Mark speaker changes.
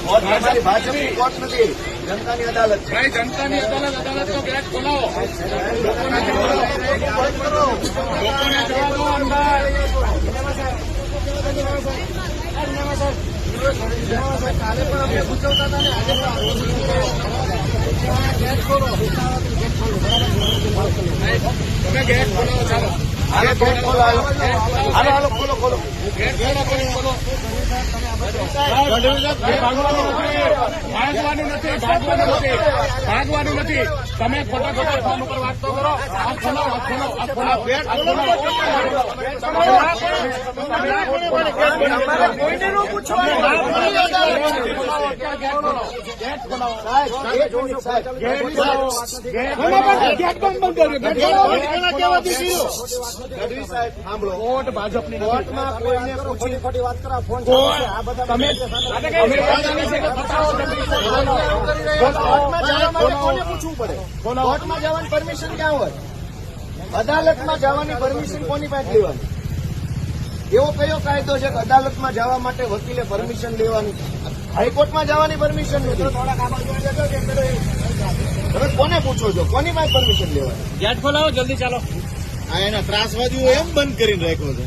Speaker 1: તમારી ભાજપની કોર્ટ નથી, જનતાની અદાલત છે.
Speaker 2: ભાઈ જનતાની અદાલતનો ગેટ ખોલાવો. લોકોને જવા દો અંદર.
Speaker 1: કાલે પણ અમે પૂછવતા હતા ને, આજે ગેટ ખોલો.
Speaker 2: તમે ગેટ ખોલો. ચાલો
Speaker 1: હાલો ગેટ ખોલો. હાલો હાલો ખોલો ખોલો
Speaker 2: ગેટ ખોલો. ભાગવાનું નથી. તમે ખોટા ફોન ઉપર વાત તો કરો. આ ખોલો.
Speaker 1: કોઈને નું પૂછવાનું. સાંભળો,
Speaker 2: કોર્ટ ભાજપની
Speaker 1: કોર્ટમાં કોઈને પૂછી ખોટી વાત કરા. ફોન
Speaker 2: તમે
Speaker 1: કોર્ટમાં જવા માટે કોને પૂછવું પડે? કોર્ટમાં જવાની પરમિશન ક્યાં હોય? અદાલતમાં જવાની પરમિશન કોની પાસે લેવાની? એવો કયો કાયદો છે કે અદાલતમાં જવા માટે વકીલે પરમિશન લેવાની? હાઈકોર્ટમાં જવાની પરમિશન નથી. તમે કોને પૂછો છો? કોની પાસે પરમિશન લેવાની?
Speaker 2: ગેટ ખોલાવો જલ્દી. ચાલો.
Speaker 1: આ એના ત્રાસવાદીઓ એમ બંધ કરીને રાખ્યો છે.